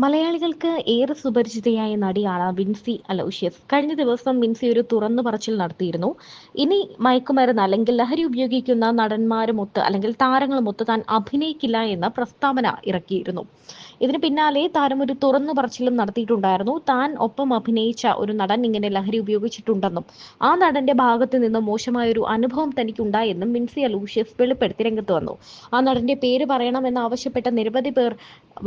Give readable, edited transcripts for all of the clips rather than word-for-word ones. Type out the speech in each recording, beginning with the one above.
മലയാളികൾക്ക് ഏറെ സുപരിചിതയായ നടിയാണ് വിൻസി അലോഷ്യസ്. കഴിഞ്ഞ ദിവസം വിൻസി ഒരു തുറന്നു പറച്ചിൽ നടത്തിയിരുന്നു. ഇനി മയക്കുമരുന്ന് അല്ലെങ്കിൽ ലഹരി ഉപയോഗിക്കുന്ന നടന്മാരുമൊത്ത് അല്ലെങ്കിൽ താരങ്ങളുമൊത്ത് താൻ അഭിനയിക്കില്ല എന്ന പ്രസ്താവന ഇറക്കിയിരുന്നു. ഇതിന് പിന്നാലെ താരം ഒരു തുറന്നു പറച്ചിലും നടത്തിയിട്ടുണ്ടായിരുന്നു. താൻ ഒപ്പം അഭിനയിച്ച ഒരു നടൻ ഇങ്ങനെ ലഹരി ഉപയോഗിച്ചിട്ടുണ്ടെന്നും ആ നടന്റെ ഭാഗത്ത് നിന്ന് മോശമായ ഒരു അനുഭവം തനിക്കുണ്ടായെന്നും വിൻസി അലൂഷ്യസ് വെളിപ്പെടുത്തി രംഗത്ത് വന്നു. ആ നടന്റെ പേര് പറയണമെന്ന് ആവശ്യപ്പെട്ട നിരവധി പേർ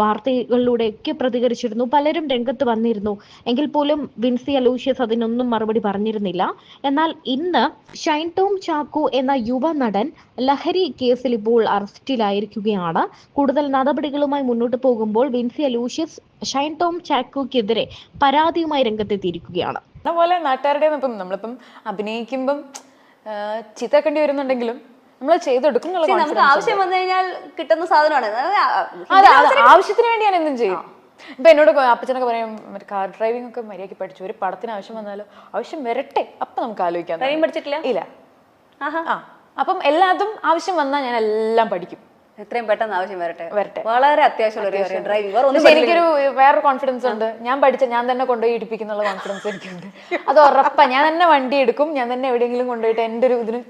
വാർത്തകളിലൂടെയൊക്കെ പ്രതികരിച്ചിരുന്നു. പലരും രംഗത്ത് വന്നിരുന്നു. എങ്കിൽ പോലും വിൻസി അലൂഷ്യസ് അതിനൊന്നും മറുപടി പറഞ്ഞിരുന്നില്ല. എന്നാൽ ഇന്ന് ഷൈൻ ടോം ചാക്കോ എന്ന യുവ നടൻ ലഹരി കേസിൽ ഇപ്പോൾ അറസ്റ്റിലായിരിക്കുകയാണ്. കൂടുതൽ നടപടികളുമായി മുന്നോട്ട് പോകുമ്പോൾ വിൻസി അലൂഷ്യസ് ഷൈൻ ടോം ചാക്കോയ്ക്കെതിരെ പരാതിയുമായി രംഗത്തെത്തിയിരിക്കുകയാണ്. പോലെ നാട്ടുകാരുടെ ഇപ്പം നമ്മളിപ്പം അഭിനയിക്കുമ്പം ചിത്രക്കേണ്ടി വരുന്നുണ്ടെങ്കിലും നമ്മൾ ചെയ്തെടുക്കും. നമുക്ക് ആവശ്യം വന്നു കഴിഞ്ഞാൽ കിട്ടുന്ന സാധനമാണ്. ആവശ്യത്തിന് വേണ്ടി ഞാൻ എന്തും ചെയ്യും. ഇപ്പൊ എന്നോട് അപ്പച്ചനൊക്കെ പറയും കാർ ഡ്രൈവിംഗ് ഒക്കെ മര്യാദയ്ക്ക് പഠിച്ചു, ഒരു പടത്തിന് ആവശ്യം വന്നാലോ ആവശ്യം വരട്ടെ അപ്പൊ നമുക്ക് ആലോചിക്കാം. ഡ്രൈവിംഗ് പഠിച്ചിട്ടില്ല? ഇല്ല. അപ്പം എല്ലാതും ആവശ്യം വന്നാൽ ഞാൻ എല്ലാം പഠിക്കും. എത്രയും പെട്ടെന്ന് ആവശ്യം വരട്ടെ. വളരെ അത്യാവശ്യമുള്ള ഡ്രൈവിംഗ്. എനിക്കൊരു വേറൊരു കോൺഫിഡൻസ് ഉണ്ട്. ഞാൻ പഠിച്ച ഞാൻ തന്നെ കൊണ്ടുപോയി ഇടിപ്പിക്കുന്നുള്ള കോൺഫിഡൻസ് എനിക്കുണ്ട്. അത് ഉറപ്പാ. ഞാൻ തന്നെ വണ്ടി എടുക്കും, ഞാൻ തന്നെ എവിടെയെങ്കിലും കൊണ്ടുപോയിട്ട് എന്റെ ഒരു ഇതിന്.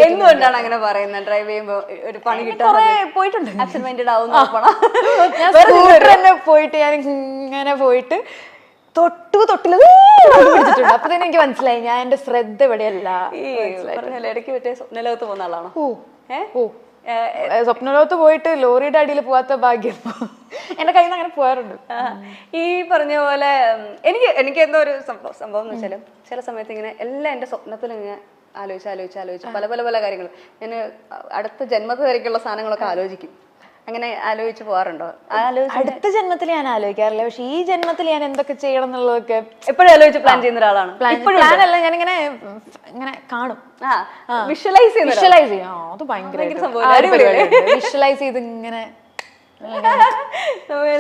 എന്തുകൊണ്ടാണ് അങ്ങനെ പറയുന്നത്? ഡ്രൈവ് ചെയ്യുമ്പോൾ ഒരു പണി കിട്ടാൻ പോയിട്ടുണ്ട്. ആബ്സെന്റ് മൈൻഡഡ് ആവുന്ന തന്നെ പോയിട്ട് ഞാൻ ഇങ്ങനെ പോയിട്ട് തൊട്ടില് പിടിച്ചിട്ടുണ്ട്. അപ്പൊ തന്നെ എനിക്ക് മനസ്സിലായി ഞാൻ എന്റെ ശ്രദ്ധ എവിടെയല്ല. ഇടയ്ക്ക് മറ്റേ സ്വപ്നലോകത്ത് പോകുന്ന ആളാണോ? സ്വപ്നലോകത്ത് പോയിട്ട് ലോറിയുടെ അടിയിൽ പോവാത്ത ഭാഗ്യം എന്റെ കയ്യിൽ നിന്ന് അങ്ങനെ പോകാറുണ്ട്. ഈ പറഞ്ഞ പോലെ എനിക്ക് എന്തോ ഒരു സംഭവം എന്ന് വെച്ചാല് ചില സമയത്ത് ഇങ്ങനെ എല്ലാം എന്റെ സ്വപ്നത്തിൽ ഇങ്ങനെ ആലോചിച്ച് പല പല പല കാര്യങ്ങൾ ഞാൻ അടുത്ത ജന്മത്തിൽ വരയ്ക്കുള്ള സാധനങ്ങളൊക്കെ ആലോചിക്കും. അങ്ങനെ ആലോചിച്ച് പോകാറുണ്ടോ? അടുത്ത ജന്മത്തിൽ ഞാൻ ആലോചിക്കാറില്ല. പക്ഷെ ഈ ജന്മത്തിൽ ഞാൻ എന്തൊക്കെ ചെയ്യണം എന്നുള്ളതൊക്കെ എപ്പോഴും ആലോചിച്ച് പ്ലാൻ ചെയ്യുന്ന ഒരാളാണ്. പ്ലാൻ അല്ല, ഞാനിങ്ങനെ ഇങ്ങനെ കാണും, വിഷ്വലൈസ് ചെയ്യും. അത് ഭയങ്കര വിഷ്വലൈസ് ചെയ്ത് ഇങ്ങനെ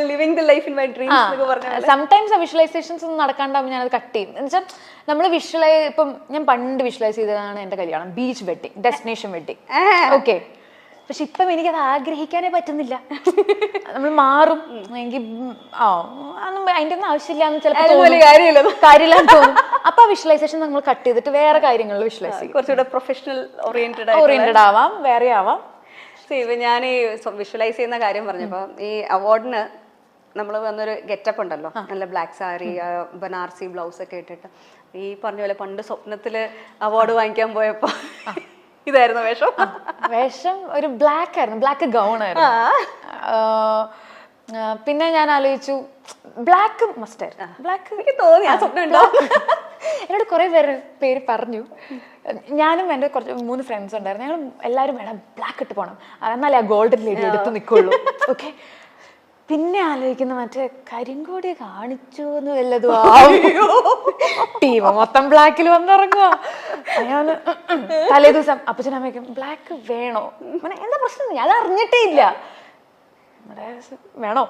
living the life in my dreams എന്നൊക്കെ പറഞ്ഞാൽ സംടൈംസ് ആ വിഷ്വലൈസേഷൻസ് ഒന്നും നടക്കാണ്ടാവുമ്പോൾ ഞാനത് കട്ട് ചെയ്യും. എന്നുവെച്ചാൽ നമ്മൾ ഇപ്പം ഞാൻ പണ്ട് വിഷ്വലൈസ് ചെയ്തതാണ് എന്റെ കല്യാണം, beach wedding, destination wedding. Okay, പക്ഷെ ഇപ്പം എനിക്കത് ആഗ്രഹിക്കാനേ പറ്റുന്നില്ല. നമ്മൾ മാറും എങ്കിൽ അതിന്റെ ഒന്നും ആവശ്യമില്ല ചിലപ്പോൾ കാര്യമില്ലാന്ന് തോന്നും. അപ്പൊ ആ വിഷ്വലൈസേഷൻ നമ്മൾ കട്ട് ചെയ്തിട്ട് വേറെ കാര്യങ്ങളിൽ വിഷ്വലൈസ് ചെയ്യും. കുറച്ചുകൂടെ പ്രൊഫഷണൽ ഓറിയന്റഡ് ആവാം, വേറെ ആവാം. ഞാൻ ഈ വിഷ്വലൈസ് ചെയ്യുന്ന കാര്യം പറഞ്ഞപ്പോ ഈ അവാർഡിന് നമ്മൾ വന്നൊരു ഗെറ്റപ്പ് ഉണ്ടല്ലോ, നല്ല ബ്ലാക്ക് സാരി, ബനാറസി ബ്ലൗസ് ഒക്കെ ഇട്ടിട്ട് ഈ പറഞ്ഞ പോലെ പണ്ട് സ്വപ്നത്തില് അവാർഡ് വാങ്ങിക്കാൻ പോയപ്പോ ഇതായിരുന്നു വേഷം ഒരു ബ്ലാക്ക് ആയിരുന്നു, ബ്ലാക്ക് ഗൗൺ ആയിരുന്നു. പിന്നെ ഞാൻ ആലോചിച്ചു ബ്ലാക്ക് മസ്റ്റായിരുന്നു. ബ്ലാക്ക് എനിക്ക് തോന്നി ആ സ്വപ്നം ഉണ്ടോ. എന്നോട് കുറെ പേര് പറഞ്ഞു. ഞാനും എൻ്റെ 3 ഫ്രണ്ട്സ് ഉണ്ടായിരുന്നു. ഞങ്ങൾ എല്ലാവരും വേണം ബ്ലാക്ക് ഇട്ട് പോകണം, എന്നാലേ ആ ഗോൾഡൻ ലേഡി എടുത്ത് നിൽക്കുള്ളൂ. ഓക്കെ, പിന്നെ ആലോചിക്കുന്ന മറ്റേ കരിങ്കോടി കാണിച്ചു എന്ന് വല്ലതും ടീം മൊത്തം ബ്ലാക്കിൽ വന്നിറങ്ങുക. ഞാൻ തലേ ദിവസം അപ്പച്ചനമ്മയ്ക്കും ബ്ലാക്ക് വേണോ, എന്താ പ്രശ്നം, ഞാൻ അറിഞ്ഞിട്ടേ ഇല്ല, വേണോ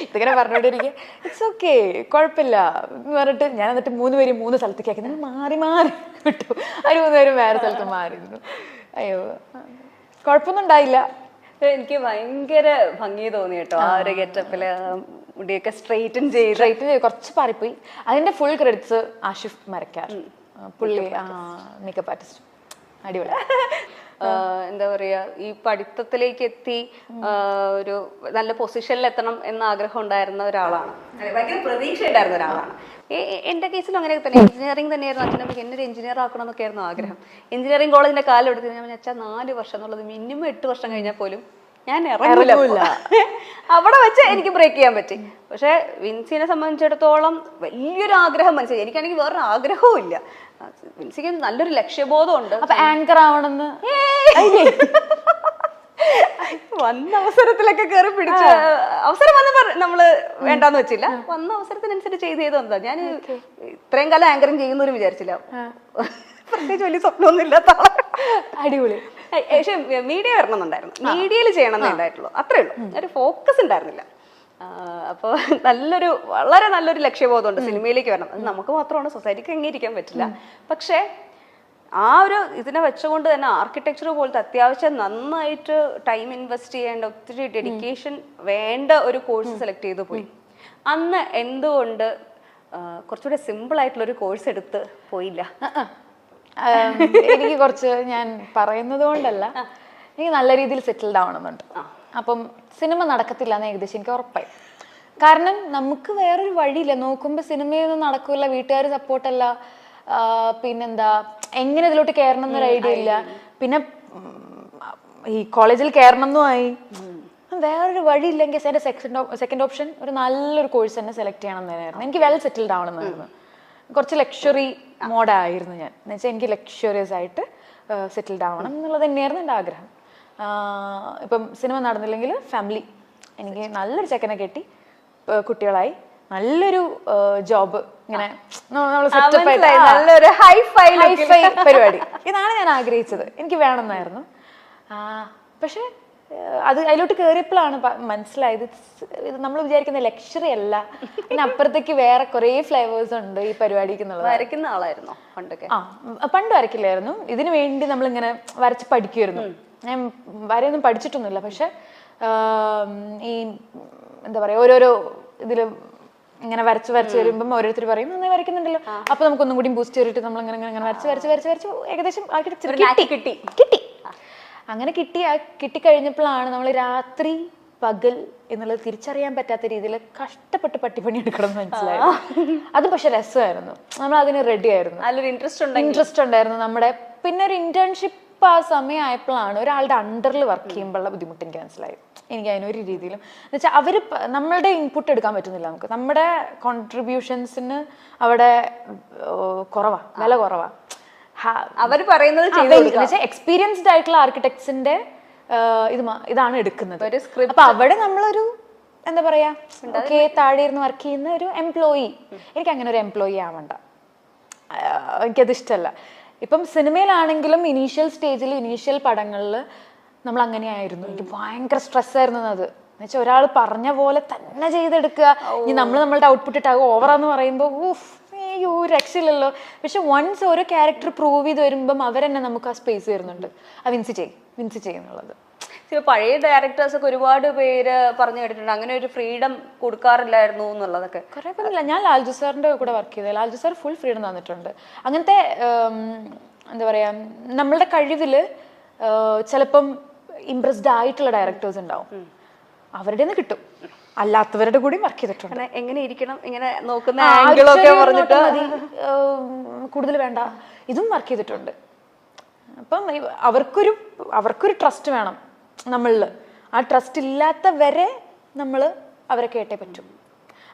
ഇതിങ്ങനെ പറഞ്ഞോണ്ടിരിക്കുക. ഇറ്റ്സ് ഓക്കെ, കുഴപ്പമില്ല എന്ന് പറഞ്ഞിട്ട് ഞാൻ എന്നിട്ട് 3 പേരും 3 സ്ഥലത്തേക്ക് ആക്കി. മാറി മാറി കിട്ടു. 3 പേരും വേറെ സ്ഥലത്ത് മാറിയിരുന്നു. അയ്യോ, കുഴപ്പമൊന്നും ഉണ്ടായില്ല. എനിക്ക് ഭയങ്കര ഭംഗി തോന്നി കേട്ടോ ആ ഒരു ഗെറ്റപ്പില്. മുടിയൊക്കെ സ്ട്രെയിറ്റൻ ചെയ്ത് കുറച്ച് പാറിപ്പോയി. അതിന്റെ ഫുൾ ക്രെഡിറ്റ്സ് ആഷിഫ് മരക്കാർ, പുള്ളി മേക്കപ്പ് ആർട്ടിസ്റ്റ്, അടിപൊളി. എന്താ പറയാ, ഈ പഠിത്തത്തിലേക്ക് എത്തി ഒരു നല്ല പൊസിഷനിൽ എത്തണം എന്ന ആഗ്രഹം ഉണ്ടായിരുന്ന ഒരാളാണ്, ഭയങ്കര പ്രതീക്ഷ ഉണ്ടായിരുന്ന ഒരാളാണ്. എന്റെ കേസിലും അങ്ങനെയൊക്കെ തന്നെ. എഞ്ചിനീയറിംഗ് തന്നെയായിരുന്നു. അച്ഛനമ്മയ്ക്ക് എന്നൊരു എഞ്ചിനീയർ ആക്കണം എന്നൊക്കെ ആയിരുന്നു ആഗ്രഹം. എഞ്ചിനീയറിംഗ് കോളേജിന്റെ കാലം എടുത്ത് ഞാൻ വെച്ചാൽ 4 വർഷം എന്നുള്ളത് മിനിമം 8 വർഷം കഴിഞ്ഞാൽ പോലും ഞാൻ ഇറങ്ങില്ല. അവിടെ വെച്ച് എനിക്ക് ബ്രേക്ക് ചെയ്യാൻ പറ്റി. പക്ഷെ വിൻസിനെ സംബന്ധിച്ചിടത്തോളം വലിയൊരു ആഗ്രഹം മനസ്സിലായി. എനിക്കാണെങ്കിൽ വേറൊരു ആഗ്രഹവും ഇല്ല. വിൻസിക്ക് നല്ലൊരു ലക്ഷ്യബോധം ഉണ്ട്. അപ്പൊ ആങ്കർ ആവണമെന്ന് വന്ന അവസരത്തിലൊക്കെ കയറി പിടിച്ച അവസരം വന്ന് നമ്മള് വേണ്ടാന്ന് വെച്ചില്ല. വന്ന അവസരത്തിനനുസരിച്ച് ചെയ്ത് വന്നതാ. ഞാൻ ഇത്രയും കാലം ആങ്കറിങ് ചെയ്യുന്നവരും വിചാരിച്ചില്ല. പ്രത്യേകിച്ച് വലിയ സ്വപ്നമൊന്നും ഇല്ലാത്ത ആളാണ്. അടിപൊളി. പക്ഷെ മീഡിയ വരണമെന്നുണ്ടായിരുന്നു, മീഡിയയിൽ ചെയ്യണമെന്നേ ഉണ്ടായിട്ടുള്ളൂ, അത്രേ ഉള്ളൂ. ഒരു ഫോക്കസ് ഉണ്ടായിരുന്നില്ല. അപ്പോൾ വളരെ നല്ലൊരു ലക്ഷ്യബോധമുണ്ട് സിനിമയിലേക്ക് വരണം. അത് നമുക്ക് മാത്രമാണ്, സൊസൈറ്റിക്ക് അംഗീകരിക്കാൻ പറ്റില്ല. പക്ഷേ ആ ഒരു ഇതിനെ വെച്ചുകൊണ്ട് തന്നെ ആർക്കിടെക്ചർ പോലത്തെ അത്യാവശ്യം നന്നായിട്ട് ടൈം ഇൻവെസ്റ്റ് ചെയ്യേണ്ട, ഒത്തിരി ഡെഡിക്കേഷൻ വേണ്ട ഒരു കോഴ്സ് സെലക്ട് ചെയ്ത് പോയി. അന്ന് എന്തുകൊണ്ട് കുറച്ചുകൂടെ സിമ്പിൾ ആയിട്ടുള്ള ഒരു കോഴ്സ് എടുത്ത് പോയില്ല? എനിക്ക് കുറച്ച്, ഞാൻ പറയുന്നത് കൊണ്ടല്ല, എനിക്ക് നല്ല രീതിയിൽ സെറ്റിൽഡ് ആവണമെന്നുണ്ട്. അപ്പം സിനിമ നടക്കത്തില്ല എന്ന് ഏകദേശം എനിക്ക് ഉറപ്പായി. കാരണം നമുക്ക് വേറൊരു വഴിയില്ല. നോക്കുമ്പോൾ സിനിമയൊന്നും നടക്കില്ല, വീട്ടുകാർ സപ്പോർട്ടല്ല, പിന്നെന്താ എങ്ങനെ ഇതിലോട്ട് കയറണം എന്നൊരു ഐഡിയ ഇല്ല. പിന്നെ ഈ കോളേജിൽ കയറണം എന്നും ആയി. വേറൊരു വഴിയില്ലെങ്കിൽ എൻ്റെ സെക്കൻഡ് ഓപ്ഷൻ ഒരു നല്ലൊരു കോഴ്സ് തന്നെ സെലക്ട് ചെയ്യണം എന്നായിരുന്നു. എനിക്ക് വെൽ സെറ്റിൽഡ് ആവണമെന്നായിരുന്നു. കുറച്ച് ലക്ഷറി മോഡായിരുന്നു ഞാൻ. എന്ന് വെച്ചാൽ എനിക്ക് ലക്ഷറിയസ് ആയിട്ട് സെറ്റിൽഡ് ആവണം എന്നുള്ളത് തന്നെയായിരുന്നു എൻ്റെ ആഗ്രഹം. ഇപ്പം സിനിമ നടന്നില്ലെങ്കിൽ ഫാമിലി, എനിക്ക് നല്ലൊരു ചെക്കനെ കെട്ടി കുട്ടികളായി നല്ലൊരു ജോബ്, ഇങ്ങനെ നല്ലൊരു ഹൈഫൈ പരിപാടി, ഇതാണ് ഞാൻ ആഗ്രഹിച്ചത്. എനിക്ക് വേണമെന്നായിരുന്നു. പക്ഷെ അത് അതിലോട്ട് കയറിയപ്പോഴാണ് മനസ്സിലായത് ഇത് നമ്മൾ വിചാരിക്കുന്ന ലക്ഷറി അല്ല, പിന്നെ അപ്പുറത്തേക്ക് വേറെ കുറെ ഫ്ലേവേഴ്സ് ഉണ്ട് ഈ പരിപാടിക്ക് എന്നുള്ളത്. വരയ്ക്കുന്ന ആളായിരുന്നോ പണ്ടൊക്കെ? പണ്ട് വരയ്ക്കില്ലായിരുന്നു. ഇതിനു വേണ്ടി നമ്മളിങ്ങനെ വരച്ച് പഠിക്കുമായിരുന്നു. ഞാൻ വരയൊന്നും പഠിച്ചിട്ടൊന്നുമില്ല. പക്ഷെ ഈ എന്താ പറയാ, ഓരോരോ ഇതില് ഇങ്ങനെ വരച്ച് വരുമ്പം ഓരോരുത്തർ പറയും നന്നായി വരയ്ക്കുന്നുണ്ടല്ലോ, അപ്പൊ നമുക്കൊന്നും കൂടി ബൂസ്റ്റ് ചെയ്തിട്ട് നമ്മൾ ഇങ്ങനെ വരച്ച് ഏകദേശം കിട്ടി. അങ്ങനെ കിട്ടിക്കഴിഞ്ഞപ്പോഴാണ് നമ്മൾ രാത്രി പകൽ എന്നുള്ളത് തിരിച്ചറിയാൻ പറ്റാത്ത രീതിയിൽ കഷ്ടപ്പെട്ട് പട്ടിപ്പണി എടുക്കണം എന്ന് മനസ്സിലായത്. അത് പക്ഷെ രസമായിരുന്നു. നമ്മൾ അതിന് റെഡി ആയിരുന്നു, നല്ലൊരു ഇൻട്രസ്റ്റ് ഉണ്ടായിരുന്നു നമ്മുടെ. പിന്നെ ഒരു ഇന്റേൺഷിപ്പ് ആ സമയം ആയപ്പോഴാണ് ഒരാളുടെ അണ്ടറിൽ വർക്ക് ചെയ്യുമ്പോഴുള്ള ബുദ്ധിമുട്ട് എനിക്ക് മനസ്സിലായത്. എനിക്ക് അതിനൊരു രീതിയിലും എന്നുവെച്ചാൽ അവര് നമ്മളുടെ ഇൻപുട്ട് എടുക്കാൻ പറ്റുന്നില്ല. നമുക്ക് നമ്മുടെ കോൺട്രിബ്യൂഷൻസിന് അവിടെ വില കുറവാ. അവർ പറയുന്നത് എക്സ്പീരിയൻസ്ഡ് ആയിട്ടുള്ള ആർക്കിടെക്ട്സിന്റെ ഇതാണ് എടുക്കുന്നത്. അപ്പൊ അവിടെ നമ്മളൊരു എന്താ പറയാ, താഴെ ഇരുന്ന് വർക്ക് ചെയ്യുന്ന ഒരു എംപ്ലോയി. എനിക്ക് അങ്ങനെ ഒരു എംപ്ലോയി ആവണ്ട, എനിക്കത് ഇഷ്ടമല്ല. ഇപ്പം സിനിമയിലാണെങ്കിലും ഇനീഷ്യൽ സ്റ്റേജിൽ ഇനീഷ്യൽ പടങ്ങളിൽ നമ്മൾ അങ്ങനെയായിരുന്നു. എനിക്ക് ഭയങ്കര സ്ട്രെസ്സായിരുന്നു അത്. എന്നുവെച്ചാൽ ഒരാൾ പറഞ്ഞ പോലെ തന്നെ ചെയ്തെടുക്കുക. ഇനി നമ്മളുടെ ഔട്ട്പുട്ട് ഇട്ടാകും ഓവറാന്ന് പറയുമ്പോൾ അയ്യോ രക്ഷയില്ലല്ലോ. പക്ഷെ വൺസ് ഓരോ ക്യാരക്ടർ പ്രൂവ് ചെയ്ത് വരുമ്പം അവരെന്നെ നമുക്ക് ആ സ്പേസ് തരുന്നുണ്ട്. വിൻസി ചെയ്യുന്നുള്ളത്. പഴയ ഡയറക്ടേഴ്സ് ഒക്കെ ഒരുപാട് പേര് പറഞ്ഞു കേട്ടിട്ടുണ്ട് അങ്ങനെ ഒരു ഫ്രീഡം കൊടുക്കാറില്ലായിരുന്നു എന്നുള്ളതൊക്കെ. കുറെ പേരില്ല. ഞാൻ ലാൽജു സാറിന്റെ കൂടെ വർക്ക് ചെയ്തത്. ലാൽജു സാർ ഫുൾ ഫ്രീഡം തന്നിട്ടുണ്ട്. അങ്ങനത്തെ എന്താ പറയാ, നമ്മളുടെ കഴിവില് ചിലപ്പം ഇംപ്രസ്ഡ് ആയിട്ടുള്ള ഡയറക്ടേഴ്സ് ഉണ്ടാവും, അവരുടെ നിന്ന് കിട്ടും. അല്ലാത്തവരുടെ കൂടി വർക്ക് ചെയ്തിട്ടുണ്ട്. എങ്ങനെ ഇരിക്കണം, ഇങ്ങനെ നോക്കുന്ന ആംഗിളൊക്കെ പറഞ്ഞിട്ട് കൂടുതൽ വേണ്ട, ഇതും വർക്ക് ചെയ്തിട്ടുണ്ട്. അപ്പം അവർക്കൊരു ട്രസ്റ്റ് വേണം നമ്മളില്. ആ ട്രസ്റ്റ് ഇല്ലാത്തവരെ നമ്മൾ അവരെ കേട്ടേ പറ്റും.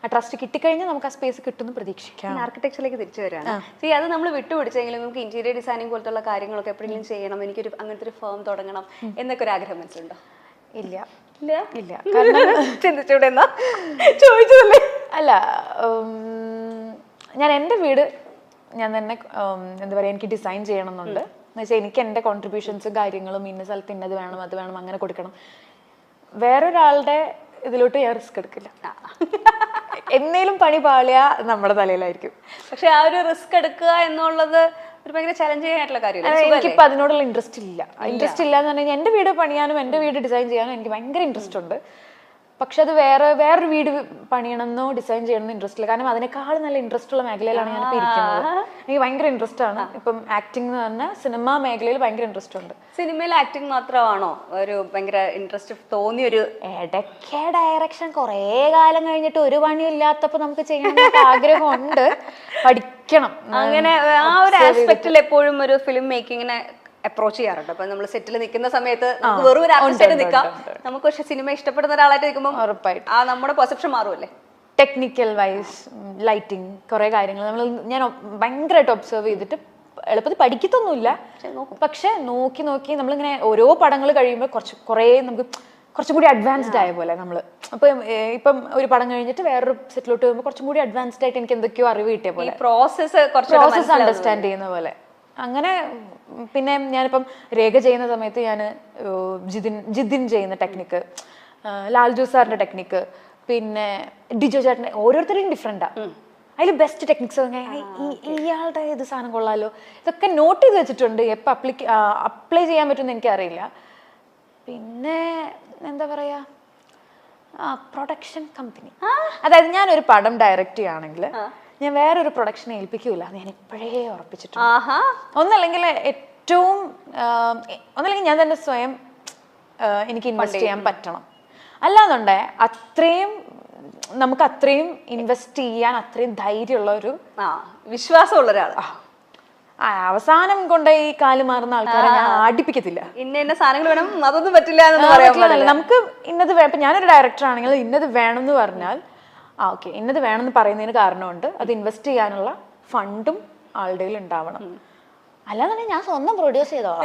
ആ ട്രസ്റ്റ് കിട്ടിക്കഴിഞ്ഞാൽ നമുക്ക് ആ സ്പേസ് കിട്ടുമെന്ന് പ്രതീക്ഷിക്കാം. ആർക്കിടെക്ചറിലേക്ക് തിരിച്ചു വരികയാണ്. അത് നമ്മൾ വിട്ടുപിടിച്ചെങ്കിലും നമുക്ക് ഇന്റീരിയർ ഡിസൈനിങ് പോലത്തുള്ള കാര്യങ്ങളൊക്കെ എപ്പോഴെങ്കിലും ചെയ്യണം, എനിക്കൊരു അങ്ങനത്തെ ഒരു ഫേം തുടങ്ങണം എന്നൊക്കെ ഒരു ആഗ്രഹം മനസ്സിലുണ്ടോ? ഇല്ല. ചിന്തിച്ചൂടെ എന്നാ ചോദിച്ചതല്ലേ? അല്ല, ഞാൻ എൻ്റെ വീട് ഞാൻ തന്നെ എന്താ പറയുക, എനിക്ക് ഡിസൈൻ ചെയ്യണമെന്നുണ്ട്. എന്ന് വെച്ചാൽ എനിക്ക് എൻ്റെ കോൺട്രിബ്യൂഷൻസും കാര്യങ്ങളും ഇന്ന സ്ഥലത്ത് ഇന്നത് വേണം അത് വേണം അങ്ങനെ കൊടുക്കണം. വേറൊരാളുടെ ഇതിലോട്ട് ഞാൻ റിസ്ക് എടുക്കില്ല. എന്നേലും പണി പാളിയ നമ്മുടെ തലയിലായിരിക്കും. പക്ഷെ ആ ഒരു റിസ്ക് എടുക്കുക എന്നുള്ളത് ഒരു ഭയങ്കര ചലഞ്ചിങ് ആയിട്ടുള്ള കാര്യമാണ്. എനിക്കിപ്പോൾ അതിനോടുള്ള ഇൻട്രസ്റ്റ് ഇല്ല എന്ന് പറഞ്ഞു കഴിഞ്ഞാൽ എൻ്റെ വീട് പണിയാനും എൻ്റെ വീട് ഡിസൈൻ ചെയ്യാനും എനിക്ക് ഭയങ്കര ഇൻട്രസ്റ്റ് ഉണ്ട്. പക്ഷെ അത് വേറൊരു വീട് പണിയണമെന്നോ ഡിസൈൻ ചെയ്യണമെന്നോ ഇൻട്രസ്റ്റ് ഇല്ല. കാരണം അതിനേക്കാൾ നല്ല ഇൻട്രസ്റ്റ് ഉള്ള മേഖലയിലാണ് ഞാനിപ്പോൾ ഇരിക്കുന്നത്. എനിക്ക് ഭയങ്കര ഇൻട്രസ്റ്റ് ആണ്. ഇപ്പം ആക്ടിങ് എന്ന് പറഞ്ഞാൽ സിനിമ മേഖലയിൽ ഭയങ്കര ഇൻട്രസ്റ്റ് ഉണ്ട്. സിനിമയിൽ ആക്ടിങ് മാത്രമാണോ ഒരു ഭയങ്കര ഇൻട്രസ്റ്റ് തോന്നിയൊരു? ഇടയ്ക്ക് ഡയറക്ഷൻ കുറേ കാലം കഴിഞ്ഞിട്ട് ഒരു പണിയും ഇല്ലാത്തപ്പോൾ നമുക്ക് ചെയ്യാൻ ആഗ്രഹമുണ്ട്, പഠിക്കണം. അങ്ങനെ ആ ഒരു ആസ്പെക്റ്റിൽ എപ്പോഴും ഒരു ഫിലിം മേക്കിങ്ങിനെ അപ്രോച്ച് ചെയ്യാറുണ്ട്. അപ്പൊ നമ്മൾ സെറ്റിൽ നിൽക്കുന്ന സമയത്ത് നമുക്ക് വെറും ഒരു ആർട്ടിസ്റ്റായിട്ട് നിൽക്കാം, നമുക്ക് പക്ഷെ സിനിമ ഇഷ്ടപ്പെടുന്ന ഒരാളായിട്ട് നിൽക്കുമ്പോൾ ഉറപ്പായിട്ട് ആ നമ്മുടെ പെർസെപ്ഷൻ മാറുമല്ലേ. ടെക്നിക്കൽ വൈസ് ലൈറ്റിങ് കുറേ കാര്യങ്ങൾ ഞാൻ ഭയങ്കരമായിട്ട് ഒബ്സർവ് ചെയ്തിട്ട് എളുപ്പത്തിൽ പഠിക്കത്തൊന്നുമില്ല. പക്ഷെ നോക്കി നമ്മളിങ്ങനെ ഓരോ പടങ്ങൾ കഴിയുമ്പോൾ കുറേ നമുക്ക് കുറച്ചും കൂടി അഡ്വാൻസ്ഡ് ആയ പോലെ നമ്മൾ ഇപ്പം ഒരു പടം കഴിഞ്ഞിട്ട് വേറൊരു സെറ്റിലോട്ട് പോകുമ്പോൾ കുറച്ചും കൂടി അഡ്വാൻസ്ഡ് ആയിട്ട് എനിക്ക് എന്തൊക്കെയോ അറിവ് കിട്ടിയ പോലെ, പ്രോസസ് അണ്ടർസ്റ്റാൻഡ് ചെയ്യുന്ന പോലെ. അങ്ങനെ പിന്നെ ഞാനിപ്പം രേഖ ചെയ്യുന്ന സമയത്ത് ഞാൻ ജിതിൻ ചെയ്യുന്ന ടെക്നിക്ക്, ലാൽജു സാറിന്റെ ടെക്നിക്ക്, പിന്നെ ഡിജോ ചേട്ടൻ്റെ, ഓരോരുത്തരും ഡിഫറെന്റാ. അതിൽ ബെസ്റ്റ് ടെക്നിക്സ് ഇയാളുടെ ഇത് സാധനം കൊള്ളാലോ, ഇതൊക്കെ നോട്ട് ചെയ്ത് വെച്ചിട്ടുണ്ട്. എപ്പോൾ അപ്ലൈ ചെയ്യാൻ പറ്റുമെന്ന് എനിക്കറിയില്ല. പിന്നെ എന്താ പറയാ, പ്രൊഡക്ഷൻ കമ്പനി. അതായത് ഞാനൊരു പടം ഡയറക്റ്റ് ചെയ്യുകയാണെങ്കിൽ ഞാൻ വേറൊരു പ്രൊഡക്ഷനെ ഏൽപ്പിക്കൂല, ഞാൻ ഇപ്പോഴേ ഉറപ്പിച്ചിട്ടുണ്ട്. ഒന്നല്ലെങ്കിൽ ഒന്നല്ലെങ്കിൽ ഞാൻ തന്നെ സ്വയം എനിക്ക് ഇൻവെസ്റ്റ് ചെയ്യാൻ പറ്റണം. അല്ലാന്നുണ്ടെ നമുക്ക് അത്രയും ഇൻവെസ്റ്റ് ചെയ്യാൻ അത്രയും ധൈര്യമുള്ള ഒരു വിശ്വാസമുള്ള ഒരാളാ. അവസാനം കൊണ്ട് ഈ കാല് മാറുന്ന ആൾക്കാരെ ഞാൻ ആടിപ്പിക്കത്തില്ല. ഇന്ന സാധനങ്ങൾ വേണം, അതൊന്നും പറ്റില്ല എന്ന് പറയാൻ. നമുക്ക് ഇന്നത് ഇപ്പൊ ഞാനൊരു ഡയറക്ടർ ആണെങ്കിൽ ഇന്നത് വേണം എന്ന് പറഞ്ഞാൽ ഓക്കെ, ഇന്നത് വേണമെന്ന് പറയുന്നതിന് കാരണമുണ്ട്. അത് ഇൻവെസ്റ്റ് ചെയ്യാനുള്ള ഫണ്ടും ആളുടെ ഉണ്ടാവണം. അല്ലാതെ ഞാൻ സ്വന്തം പ്രൊഡ്യൂസ് ചെയ്തോളാം.